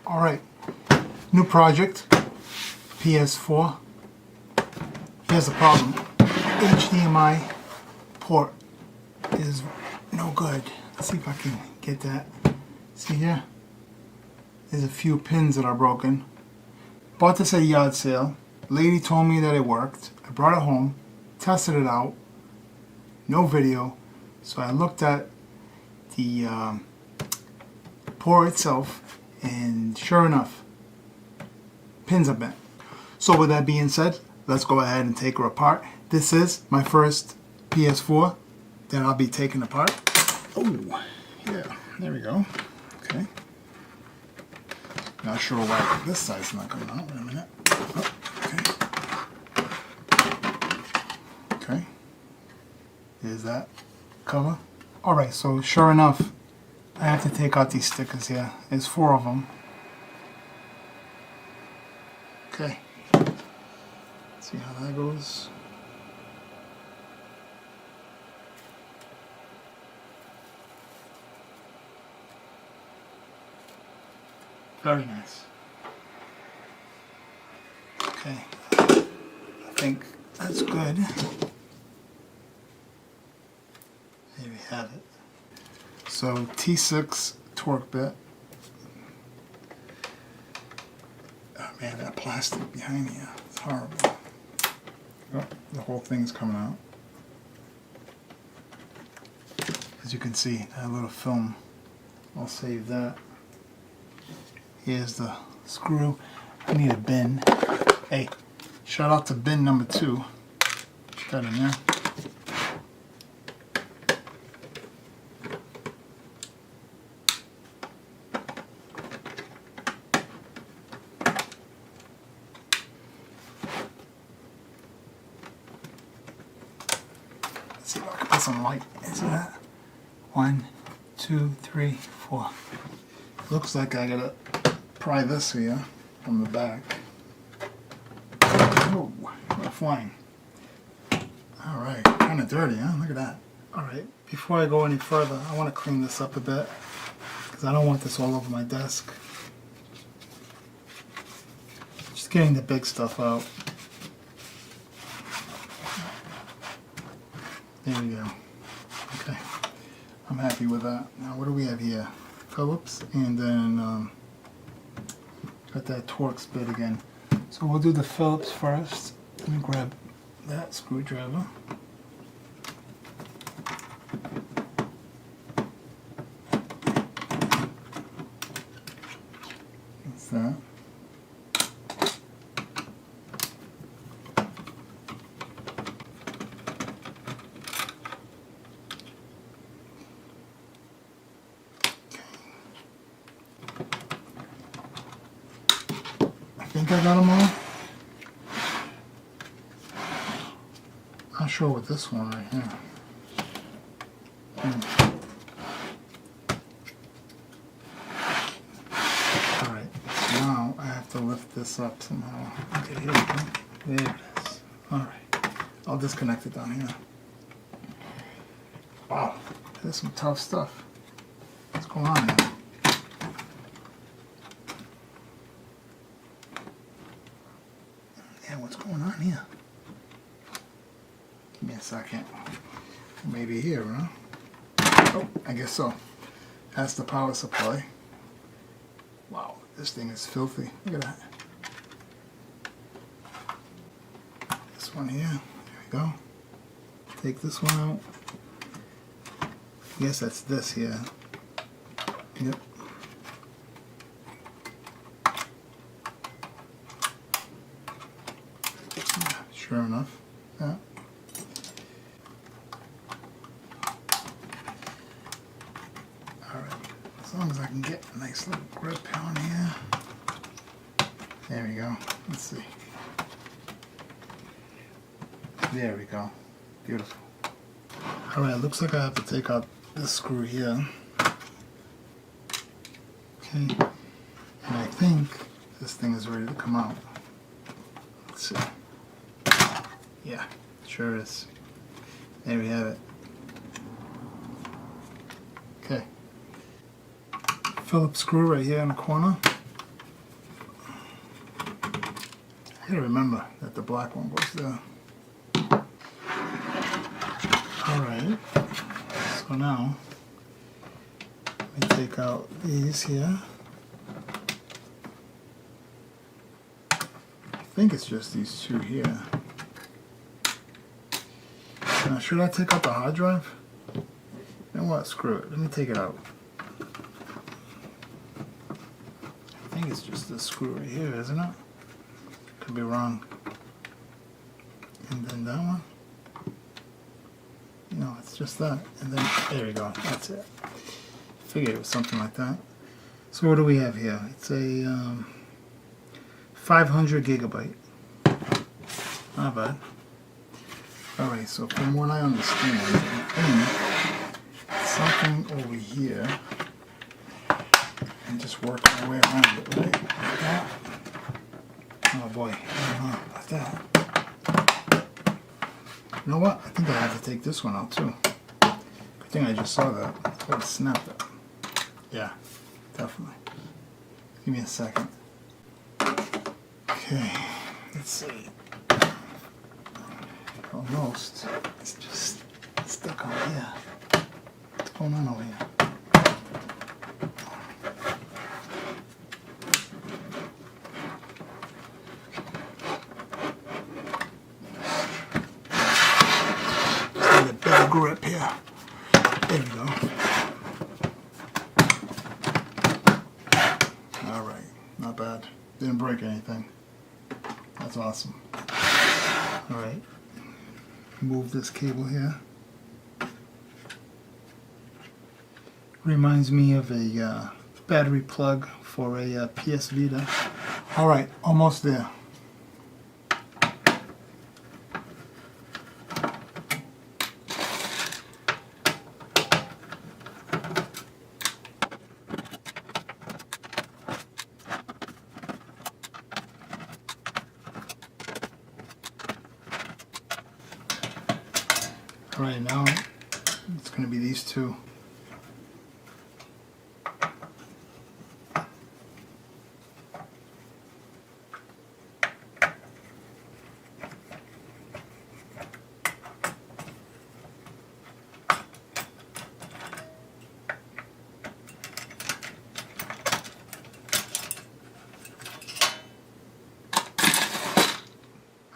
Alright, new project, PS4. Here's the problem. HDMI port is no good. Let's see if I can get that. See here? There's a few pins that are broken. Bought this at a yard sale. Lady told me that it worked. I brought it home, tested it out. No video. So I looked at the port itself, and sure enough, pins are bent. So with that being said, let's go ahead and take her apart. This is my first PS4 that I'll be taking apart. Oh, yeah, there we go. Okay. Not sure why this side's not coming out. Wait a minute. Oh, okay. Okay. There's that cover. Alright, so sure enough, I have to take out these stickers here. There's 4 of them. Okay. Let's see how that goes. Very nice. Okay. I think that's good. There we have it. So T6 torque bit. Oh man, that plastic behind here, it's horrible. Oh, the whole thing's coming out. As you can see, that little film. I'll save that. Here's the screw. I need a bin. Hey, shout out to bin number 2. Put that in there. Let's see if I can put some light into that. 1, 2, 3, 4. Looks like I gotta pry this here from the back. Oh, we're flying. Alright, kind of dirty, huh? Look at that. Alright, before I go any further, I want to clean this up a bit, because I don't want this all over my desk. Just getting the big stuff out. There we go. Okay, I'm happy with that. Now what do we have here? Phillips, and then got that Torx bit again. So we'll do the Phillips first. Let me grab that screwdriver. That's that. I think I got them all. Not sure with this one right here. Alright, so now I have to lift this up somehow. Okay, here we go. There it is. Alright, I'll disconnect it down here. Wow, there's some tough stuff. What's going on here? What's going on here? Give me a second. Maybe here, huh? Oh, I guess so. That's the power supply. Wow, this thing is filthy. Look at that. This one here. There we go. Take this one out. I guess that's this here. Yep. Sure enough, yeah. Alright, as long as I can get a nice little grip on here. There we go. Let's see. There we go. Beautiful. Alright, looks like I have to take out this screw here. Okay. And I think this thing is ready to come out. Let's see. Yeah, sure is. There we have it. Okay. Phillips screw right here in the corner. gotta remember that the black one goes there. Alright, so now let me take out these here. I think it's just these two here. Now, should I take out the hard drive? You know what? Screw it. Let me take it out. I think it's just this screw right here, isn't it? Could be wrong. And then that one. No, it's just that. And then, there we go. That's it. Figured it was something like that. So what do we have here? It's a 500 gigabyte. Not bad. Alright, so from what I understand, I think something over here, and just work my way around it, right? Like that. Oh boy, I don't know about that. You know what? I think I have to take this one out too. Good thing I just saw that. I would have snapped it. Yeah, definitely. Give me a second. Okay, let's see. Almost. It's just stuck on here. What's going on over here? Just need a better grip here. There we go. Alright, not bad. Didn't break anything. That's awesome. Alright. Move this cable here. Reminds me of a battery plug for a PS Vita. Alright, almost there. Right now, it's going to be these two.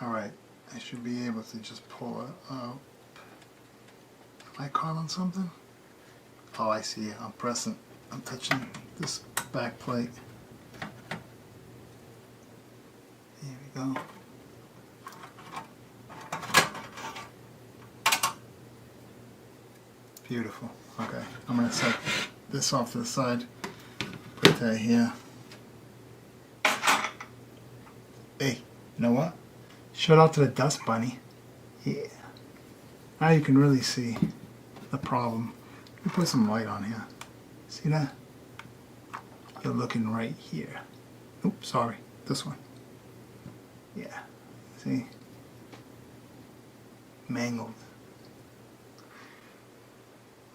Alright, I should be able to just pull it out. Am I caught on something? Oh, I see. I'm pressing. I'm touching this back plate. Here we go. Beautiful. Okay, I'm going to set this off to the side. Put that here. Hey, you know what? Shout out to the dust bunny. Yeah. Now you can really see the problem. Let me put some light on here. See that? You're looking right here. Oops, sorry. This one. Yeah. See? Mangled.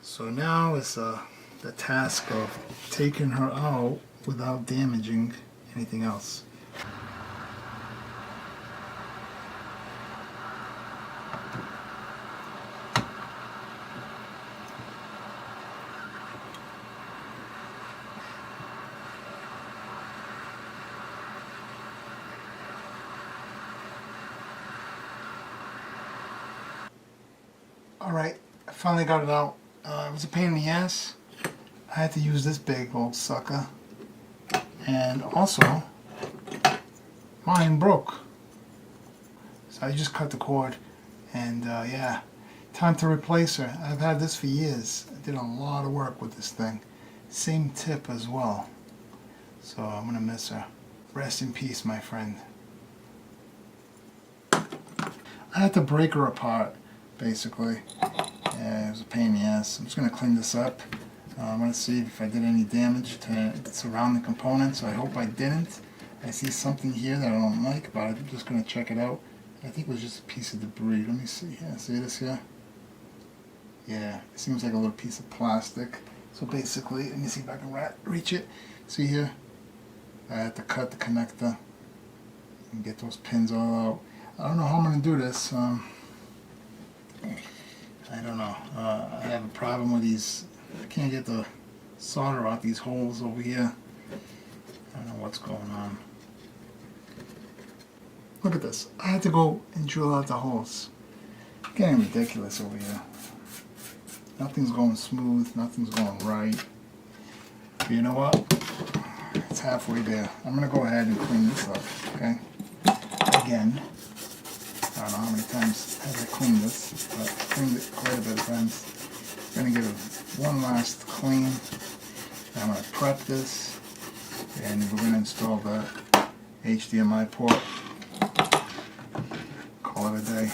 So now it's the task of taking her out without damaging anything else. Alright, I finally got it out. It was a pain in the ass. I had to use this big old sucker. And also, mine broke. So I just cut the cord. And yeah, time to replace her. I've had this for years. I did a lot of work with this thing. Same tip as well. So I'm going to miss her. Rest in peace, my friend. I had to break her apart, basically. Yeah, it was a pain in the ass. I'm just going to clean this up. I'm going to see if I did any damage to the surrounding components. I hope I didn't. I see something here that I don't like, but I'm just going to check it out. I think it was just a piece of debris. Let me see here. See this here? Yeah, it seems like a little piece of plastic. So basically, let me see if I can reach it. See here? I had to cut the connector. and get those pins all out. I don't know how I'm going to do this. I don't know. I have a problem with these. I can't get the solder out these holes over here. I don't know what's going on. Look at this. I had to go and drill out the holes. Getting ridiculous over here. Nothing's going smooth. Nothing's going right. But you know what? It's halfway there. I'm going to go ahead and clean this up. Okay? Again. I don't know how many times have I cleaned this, but I cleaned it quite a bit of times. I'm going to give it one last clean. I'm going to prep this, and we're going to install the HDMI port. Call it a day.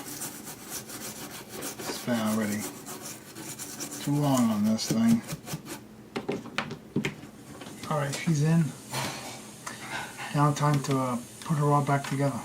It's been already too long on this thing. Alright, she's in. Now time to put her all back together.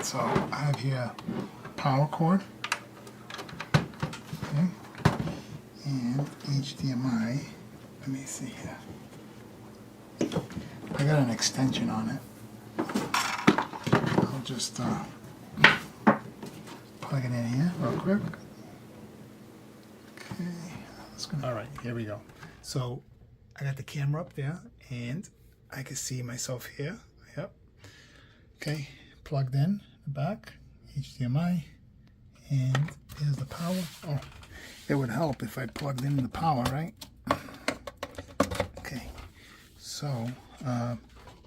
So I have here power cord, okay, and HDMI. Let me see here. I got an extension on it. I'll just plug it in here real quick. Okay, all right, here we go. So I got the camera up there, and I can see myself here. Yep. Okay, plugged in. Back, HDMI, and there's the power. Oh, it would help if I plugged in the power, right? Okay, so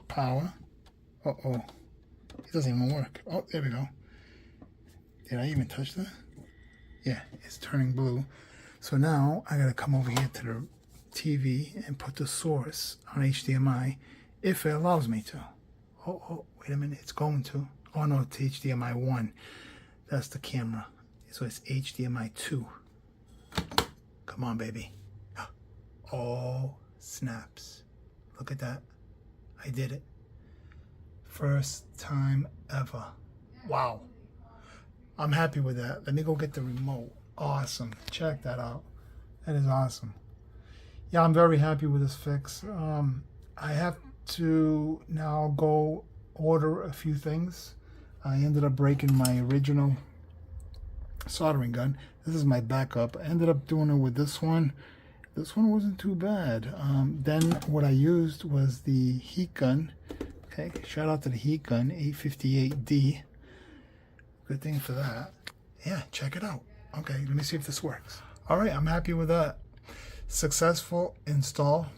power. Uh-oh, it doesn't even work. Oh, there we go. Did I even touch that? Yeah, it's turning blue. So now I gotta come over here to the TV and put the source on HDMI if it allows me to. Oh, wait a minute, it's going to. Oh no, it's HDMI 1. That's the camera. So it's HDMI 2. Come on, baby. Oh, snaps. Look at that. I did it. First time ever. Wow. I'm happy with that. Let me go get the remote. Awesome. Check that out. That is awesome. Yeah, I'm very happy with this fix. I have to now go order a few things. I ended up breaking my original soldering gun. This is my backup. I ended up doing it with this one. This one wasn't too bad. Then what I used was the heat gun. Okay, shout out to the heat gun, 858D. Good thing for that. Yeah, check it out. Okay, let me see if this works. All right, I'm happy with that. Successful install.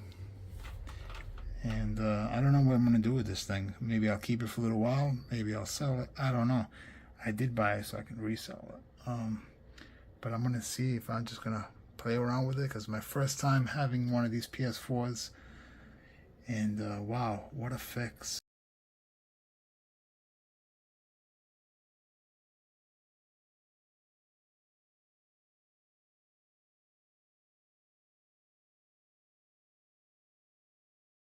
And I don't know what I'm going to do with this thing. Maybe I'll keep it for a little while. Maybe I'll sell it. I don't know. I did buy it so I can resell it. But I'm going to see if I'm just going to play around with it because my first time having one of these PS4s, and wow, what a fix.